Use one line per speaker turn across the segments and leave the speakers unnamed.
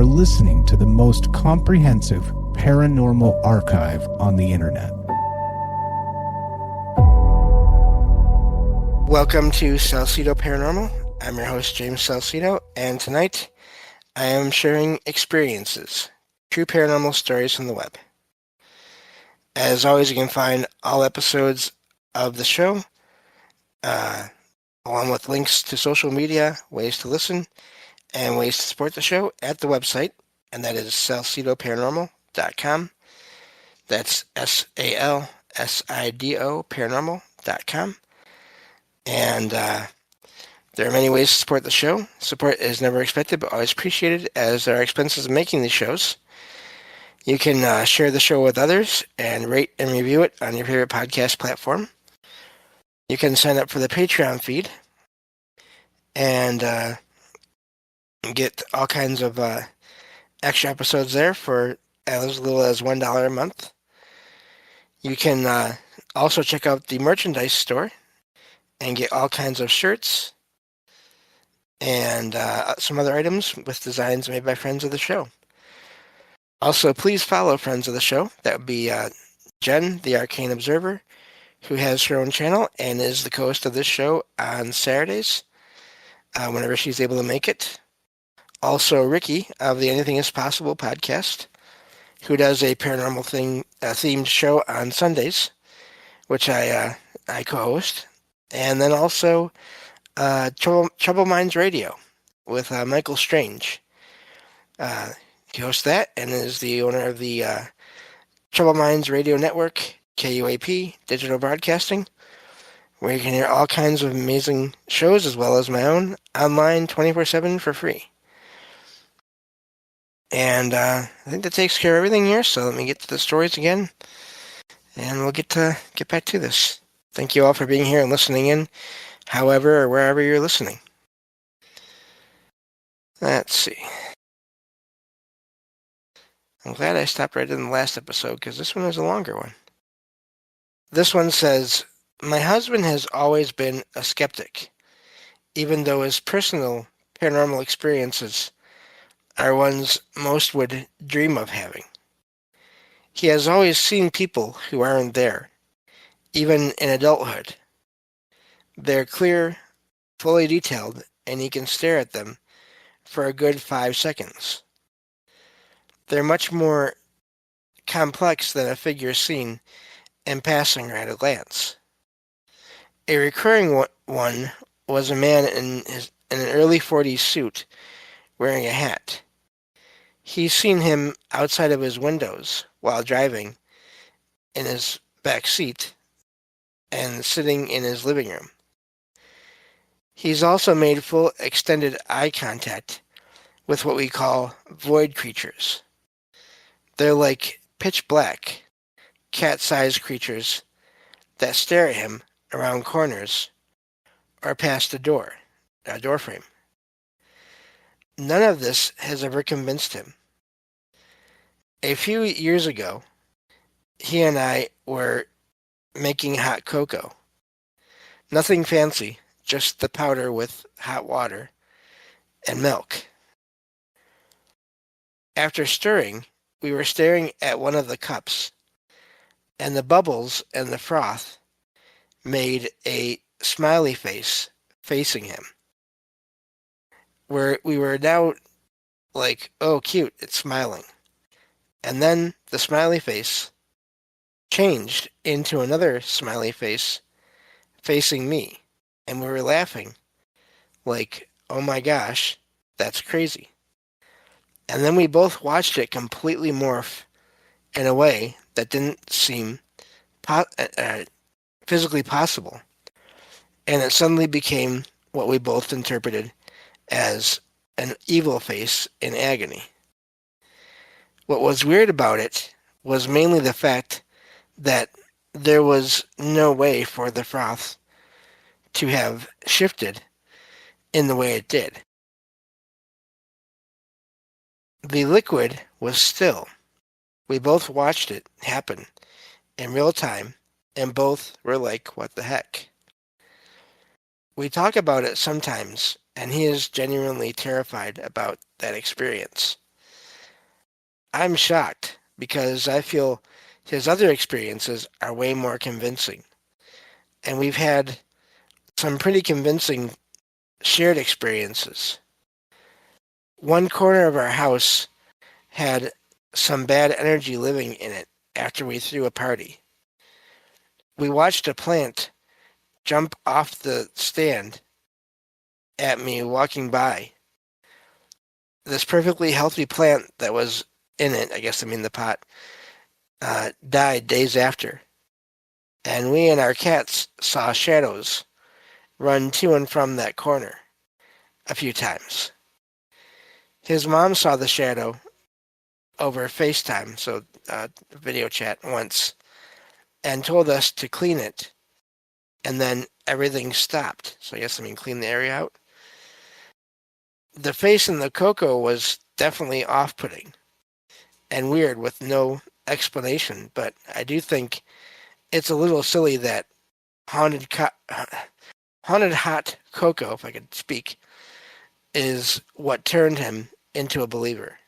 are listening to the most comprehensive paranormal archive on the internet.
Welcome to Salsido Paranormal. I'm your host, James Salsido, and tonight I am sharing experiences, true paranormal stories from the web. As always, you can find all episodes of the show, along with links to social media, ways to listen, and ways to support the show at the website, and that is salsidoparanormal.com. That's SALSIDO paranormal.com. And there are many ways to support the show. Support is never expected, but always appreciated, as there are expenses of making these shows. You can share the show with others and rate and review it on your favorite podcast platform. You can sign up for the Patreon feed and get all kinds of extra episodes there for as little as $1 a month. You can also check out the merchandise store and get all kinds of shirts and some other items with designs made by friends of the show. Also, please follow friends of the show. That would be Jen, the Arcane Observer, who has her own channel and is the co-host of this show on Saturdays, whenever she's able to make it. Also, Ricky of the Anything is Possible podcast, who does a paranormal themed show on Sundays, which I co-host. And then also Trouble Minds Radio with Michael Strange. He hosts that and is the owner of the Trouble Minds Radio Network, KUAP, Digital Broadcasting, where you can hear all kinds of amazing shows as well as my own online 24/7 for free. And I think that takes care of everything here, so let me get to the stories again, and we'll get back to this. Thank you all for being here and listening in, however or wherever you're listening. Let's see. I'm glad I stopped right in the last episode, because this one is a longer one. This one says, "My husband has always been a skeptic, even though his personal paranormal experiences are ones most would dream of having. He has always seen people who aren't there, even in adulthood. They're clear, fully detailed, and he can stare at them for a good 5 seconds. They're much more complex than a figure seen in passing or at a glance. A recurring one was a man in an early 40s suit wearing a hat. He's seen him outside of his windows while driving, in his back seat, and sitting in his living room. He's also made full extended eye contact with what we call void creatures. They're like pitch black, cat-sized creatures that stare at him around corners or past a door frame. None of this has ever convinced him. A few years ago, he and I were making hot cocoa. Nothing fancy, just the powder with hot water and milk. After stirring, we were staring at one of the cups, and the bubbles and the froth made a smiley face facing him. We were now like, oh, cute, it's smiling. And then the smiley face changed into another smiley face facing me, and we were laughing like, oh my gosh, that's crazy. And then we both watched it completely morph in a way that didn't seem physically possible. And it suddenly became what we both interpreted as an evil face in agony. What was weird about it was mainly the fact that there was no way for the froth to have shifted in the way it did. The liquid was still. We both watched it happen in real time, and both were like, what the heck? We talk about it sometimes, and he is genuinely terrified about that experience. I'm shocked because I feel his other experiences are way more convincing. And we've had some pretty convincing shared experiences. One corner of our house had some bad energy living in it after we threw a party. We watched a plant jump off the stand at me walking by. This perfectly healthy plant that was in it, I guess I mean the pot, died days after. And we and our cats saw shadows run to and from that corner a few times. His mom saw the shadow over FaceTime, so video chat once, and told us to clean it, and then everything stopped. So I guess I mean clean the area out. The face in the cocoa was definitely off-putting and weird with no explanation, but I do think it's a little silly that haunted hot cocoa, if I could speak, is what turned him into a believer.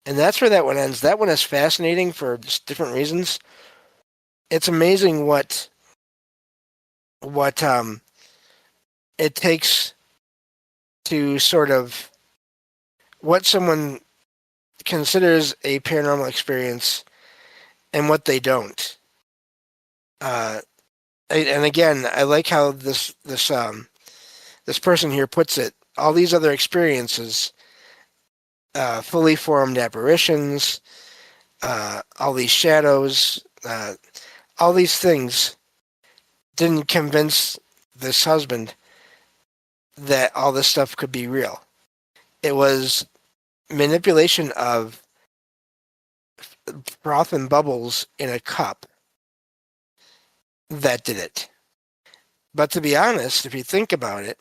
And that's where that one ends. That one is fascinating for just different reasons. It's amazing what it takes to sort of what someone considers a paranormal experience and what they don't. And again, I like how this person here puts it. All these other experiences, fully formed apparitions, all these shadows, all these things didn't convince this husband that all this stuff could be real. It was manipulation of froth and bubbles in a cup that did it. But to be honest, if you think about it,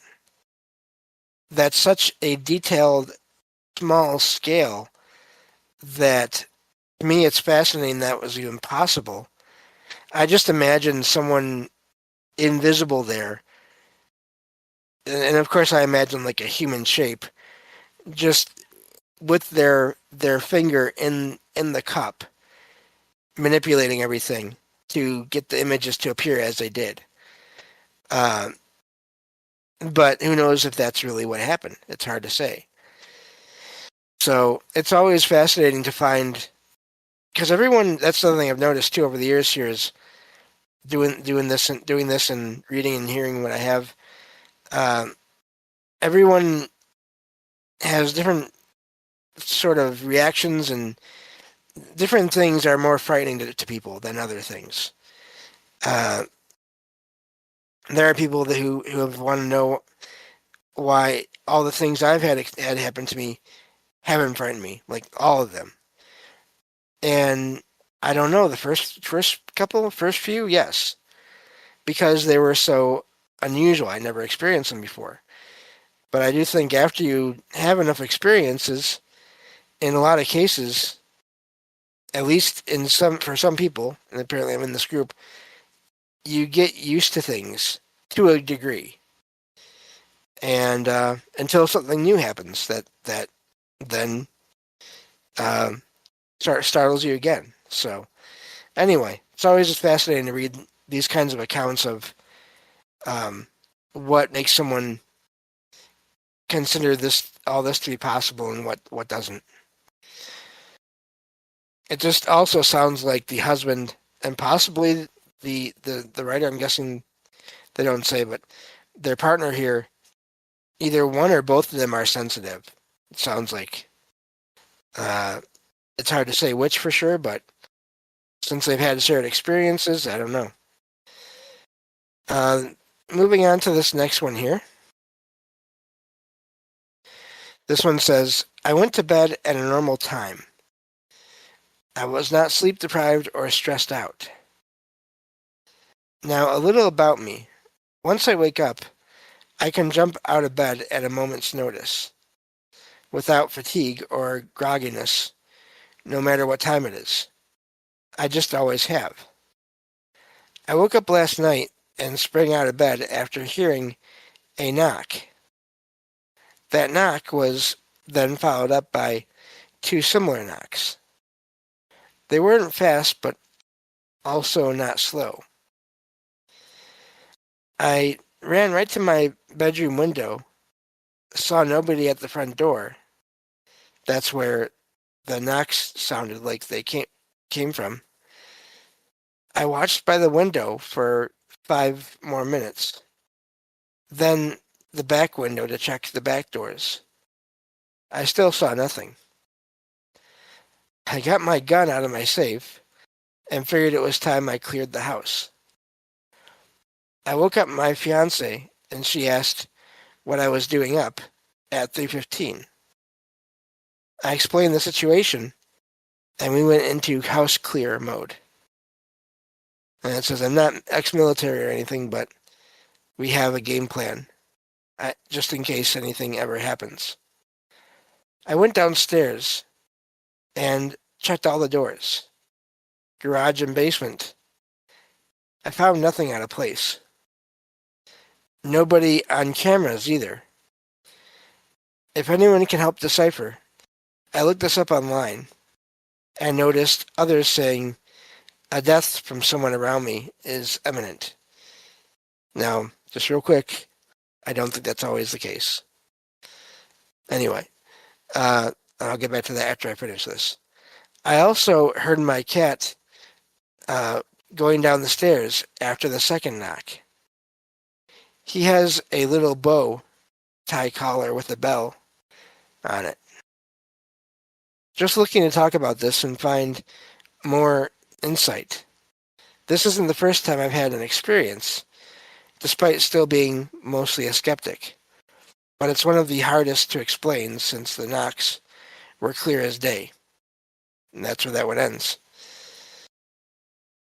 that's such a detailed, small scale that to me it's fascinating that was even possible. I just imagine someone invisible there, and of course I imagine like a human shape, just with their finger in the cup, manipulating everything to get the images to appear as they did. But who knows if that's really what happened? It's hard to say. So it's always fascinating to find, because everyone, that's the other thing I've noticed too over the years here is doing this and reading and hearing what I have. Everyone has different sort of reactions, and different things are more frightening to people than other things. There are people who have want to know why all the things I've had happen to me haven't frightened me, like all of them. And I don't know, the first few, yes, because they were so unusual. I never experienced them before. But I do think after you have enough experiences, in a lot of cases, at least for some people, and apparently I'm in this group, you get used to things to a degree. And until something new happens that then startles you again. So anyway, it's always just fascinating to read these kinds of accounts of what makes someone consider all this to be possible and what doesn't. It just also sounds like the husband and possibly the writer, I'm guessing they don't say, but their partner here, either one or both of them are sensitive. It sounds like. It's hard to say which for sure, but since they've had shared experiences, I don't know. Moving on to this next one here. This one says, I went to bed at a normal time. I was not sleep deprived or stressed out. Now, a little about me. Once I wake up, I can jump out of bed at a moment's notice, without fatigue or grogginess, no matter what time it is. I just always have. I woke up last night and sprang out of bed after hearing a knock. That knock was then followed up by two similar knocks. They weren't fast, but also not slow. I ran right to my bedroom window, saw nobody at the front door. That's where the knocks sounded like they came from. I watched by the window for 5 more minutes. Then the back window to check the back doors. I still saw nothing. I got my gun out of my safe and figured it was time I cleared the house. I woke up my fiance and she asked what I was doing up at 3:15. I explained the situation and we went into house clear mode. And it says I'm not ex-military or anything, but we have a game plan just in case anything ever happens. I went downstairs and checked all the doors, garage and basement. I found nothing out of place. Nobody on cameras either. If anyone can help decipher, I looked this up online and noticed others saying a death from someone around me is imminent. Now, just real quick, I don't think that's always the case. Anyway, I'll get back to that after I finish this. I also heard my cat going down the stairs after the second knock. He has a little bow tie collar with a bell on it. Just looking to talk about this and find more insight. This isn't the first time I've had an experience, despite still being mostly a skeptic. But it's one of the hardest to explain since the knocks were clear as day. And that's where that one ends.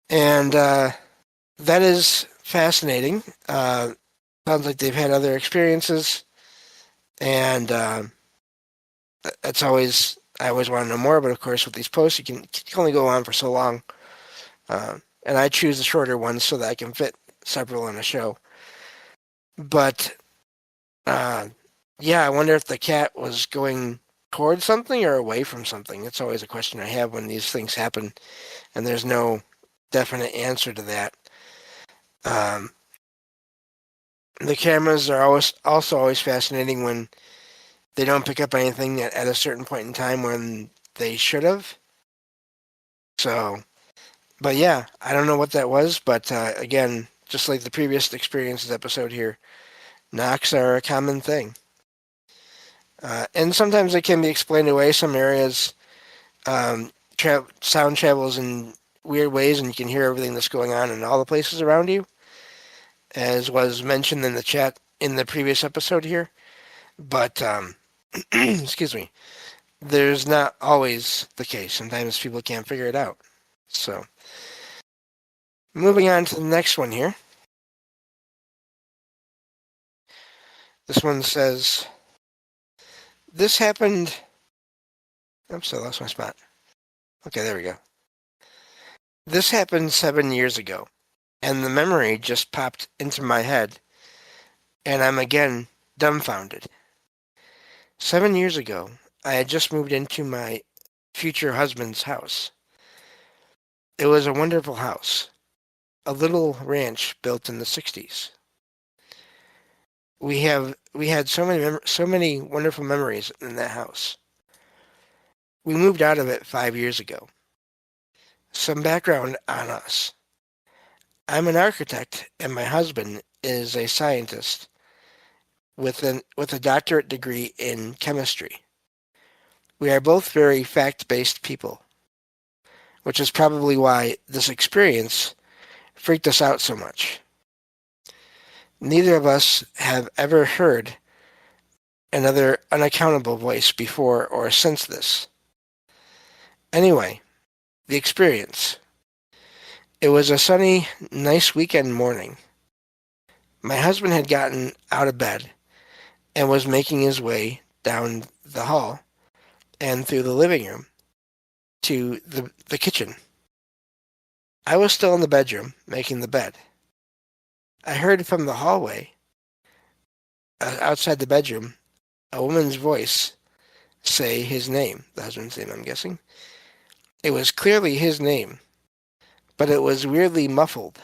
And that is fascinating. Sounds like they've had other experiences. And that's always, I always want to know more. But of course, with these posts, you can only go on for so long. And I choose the shorter ones so that I can fit several on a show. But yeah, I wonder if the cat was going towards something or away from something. It's always a question I have when these things happen, and there's no definite answer to that. The cameras are also always fascinating when they don't pick up anything at a certain point in time when they should have. So, but yeah, I don't know what that was, but again, just like the previous experiences episode here, knocks are a common thing. And sometimes they can be explained away. Some areas, sound travels in weird ways, and you can hear everything that's going on in all the places around you, as was mentioned in the chat in the previous episode here. But, excuse me, there's not always the case. Sometimes people can't figure it out. So, moving on to the next one here. This one says, this happened... Oops, I lost my spot. Okay, there we go. This happened 7 years ago, and the memory just popped into my head, and I'm again dumbfounded. 7 years ago, I had just moved into my future husband's house. It was a wonderful house, a little ranch built in the 60s. We had so many wonderful memories in that house. We moved out of it 5 years ago. Some background on us. I'm an architect, and my husband is a scientist with a doctorate degree in chemistry. We are both very fact-based people, which is probably why this experience freaked us out so much. Neither of us have ever heard another unaccountable voice before or since this. Anyway, the experience. It was a sunny, nice weekend morning. My husband had gotten out of bed and was making his way down the hall and through the living room to the kitchen. I was still in the bedroom making the bed. I heard from the hallway outside the bedroom a woman's voice say his name, the husband's name, I'm guessing. It was clearly his name, but it was weirdly muffled,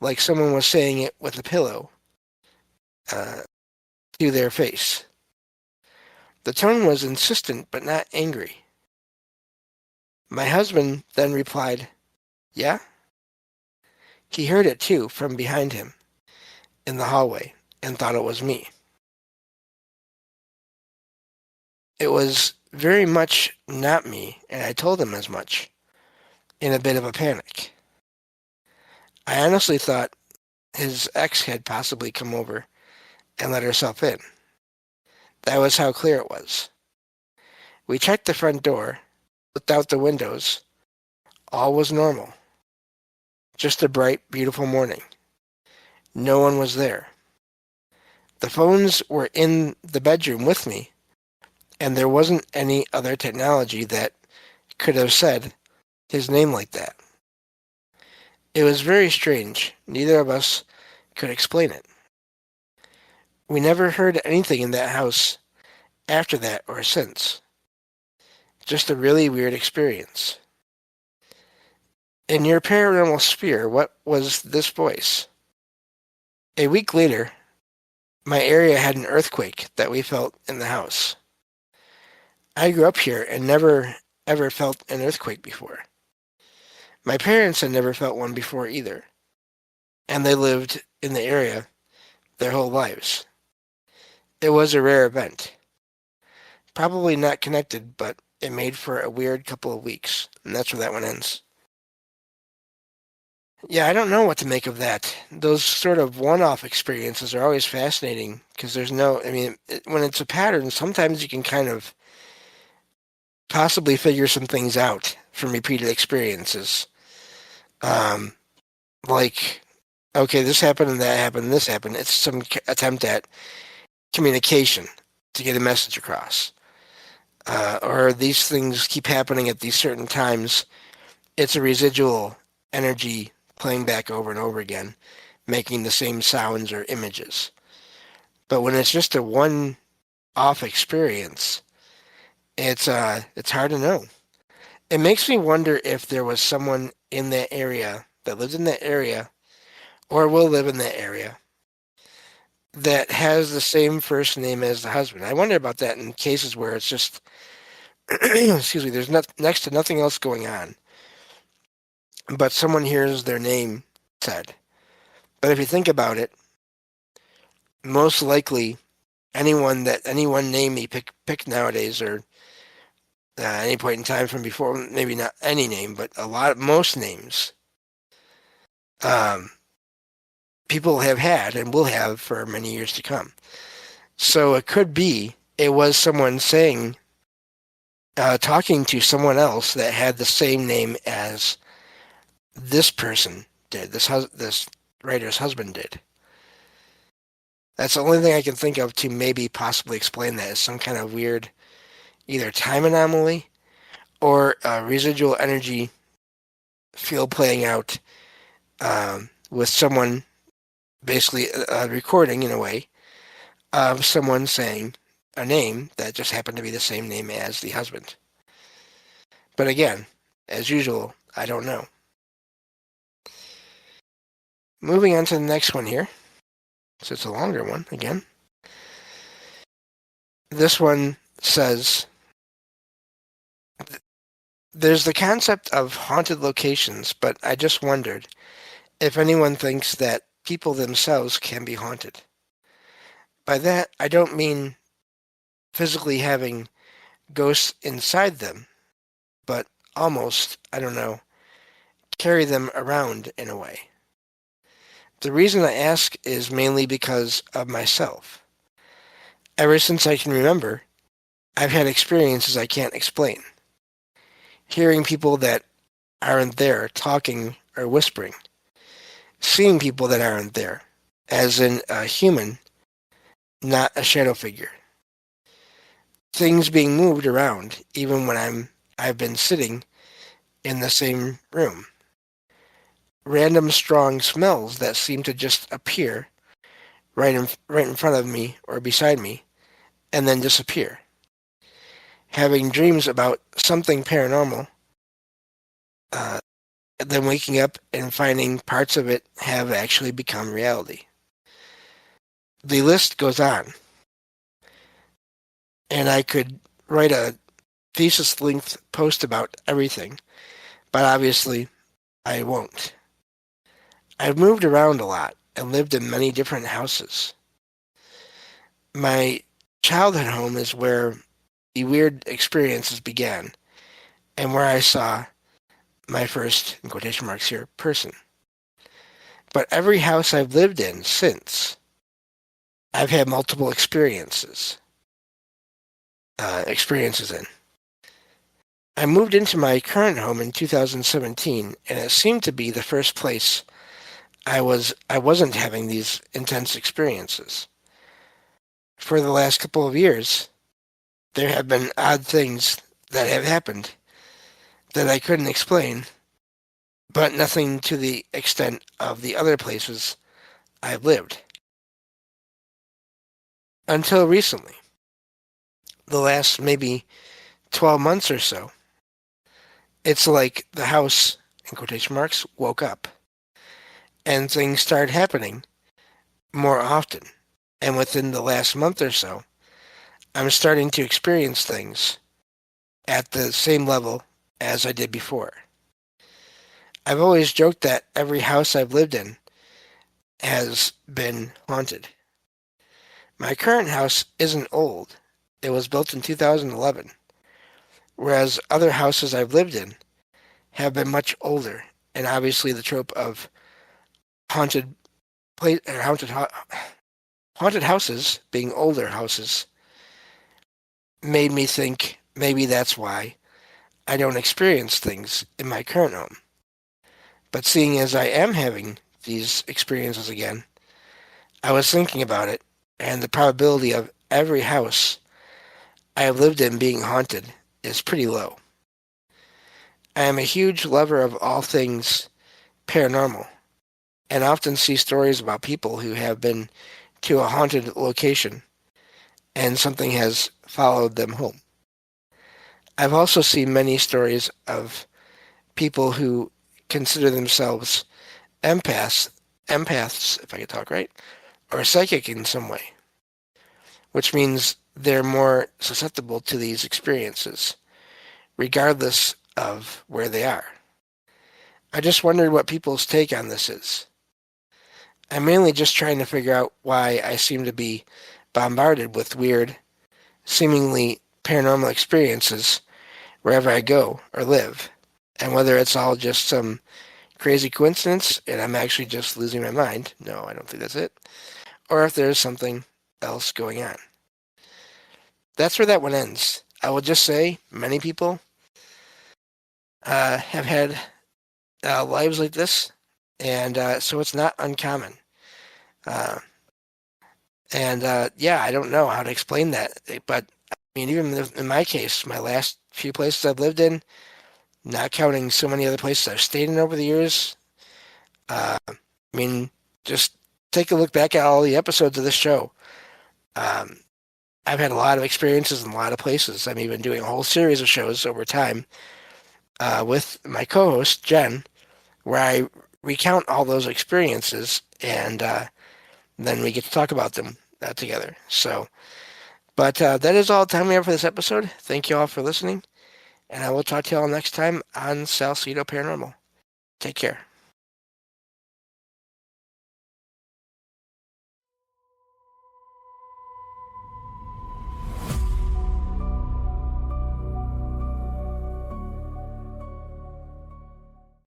like someone was saying it with a pillow uh, to their face. The tone was insistent but not angry. My husband then replied, "Yeah?" He heard it too from behind him in the hallway and thought it was me. It was very much not me, and I told him as much, in a bit of a panic. I honestly thought his ex had possibly come over and let herself in. That was how clear it was. We checked the front door, looked out the windows. All was normal. Just a bright, beautiful morning. No one was there. The phones were in the bedroom with me, and there wasn't any other technology that could have said his name like that. It was very strange. Neither of us could explain it. We never heard anything in that house after that or since. Just a really weird experience. In your paranormal sphere, what was this voice? A week later, my area had an earthquake that we felt in the house. I grew up here and never ever felt an earthquake before. My parents had never felt one before either, and they lived in the area their whole lives. It was a rare event. Probably not connected, but it made for a weird couple of weeks, and that's where that one ends. Yeah, I don't know what to make of that. Those sort of one-off experiences are always fascinating because there's no, I mean, when it's a pattern, sometimes you can kind of possibly figure some things out from repeated experiences. Um, like, okay, this happened and that happened and this happened. It's some attempt at communication to get a message across. Or these things keep happening at these certain times. It's a residual energy playing back over and over again, making the same sounds or images. But when it's just a one-off experience, it's hard to know. It makes me wonder if there was someone in that area that lives in that area or will live in that area that has the same first name as the husband. I wonder about that in cases where it's just, excuse me, there's next to nothing else going on, but someone hears their name said. But if you think about it, most likely any one name you pick nowadays, or any point in time from before, maybe not any name, but most names, people have had and will have for many years to come. So it could be it was someone saying, talking to someone else that had the same name as this person did, this writer's husband did. That's the only thing I can think of to maybe possibly explain that, as some kind of weird either time anomaly or residual energy field playing out, with someone basically recording in a way of someone saying a name that just happened to be the same name as the husband. But again, as usual, I don't know. Moving on to the next one here. So it's a longer one again. This one says, there's the concept of haunted locations, but I just wondered if anyone thinks that people themselves can be haunted. By that, I don't mean physically having ghosts inside them, but almost, I don't know, carry them around in a way. The reason I ask is mainly because of myself. Ever since I can remember, I've had experiences I can't explain. Hearing people that aren't there talking or whispering. Seeing people that aren't there, as in a human, not a shadow figure. Things being moved around, even when I've been sitting in the same room. Random strong smells that seem to just appear right in front of me or beside me, and then disappear. having dreams about something paranormal, then waking up and finding parts of it have actually become reality. The list goes on, and I could write a thesis-length post about everything, but obviously I won't. I've moved around a lot and lived in many different houses. My childhood home is where the weird experiences began, and where I saw my first, in quotation marks here, person. But every house I've lived in since, I've had multiple experiences in. I moved into my current home in 2017, and it seemed to be the first place I wasn't having these intense experiences. For the last couple of years, there have been odd things that have happened that I couldn't explain, but nothing to the extent of the other places I've lived. Until recently, the last maybe 12 months or so, it's like the house, in quotation marks, woke up, and things started happening more often. And within the last month or so, I'm starting to experience things at the same level as I did before. I've always joked that every house I've lived in has been haunted. My current house isn't old. It was built in 2011, whereas other houses I've lived in have been much older, and obviously the trope of haunted houses being older houses made me think maybe that's why I don't experience things in my current home. But seeing as I am having these experiences again, I was thinking about it, and the probability of every house I have lived in being haunted is pretty low. I am a huge lover of all things paranormal, and often see stories about people who have been to a haunted location and something has followed them home. I've also seen many stories of people who consider themselves empaths, if I could talk right, or psychic in some way, which means they're more susceptible to these experiences, regardless of where they are. I just wondered what people's take on this is. I'm mainly just trying to figure out why I seem to be bombarded with weird, seemingly paranormal experiences wherever I go or live, and whether it's all just some crazy coincidence and I'm actually just losing my mind. No, I don't think that's it. Or if there's something else going on. That's where that one ends. I will just say many people have had lives like this, and so it's not uncommon. Yeah, I don't know how to explain that, but I mean, even in my case, my last few places I've lived in, not counting so many other places I've stayed in over the years, I mean, just take a look back at all the episodes of this show. I've had a lot of experiences in a lot of places. I'm even doing a whole series of shows over time with my co-host, Jen, where I recount all those experiences, and then we get to talk about them together. So, but that is all the time we have for this episode. Thank you all for listening, and I will talk to you all next time on Salsido Paranormal. Take care.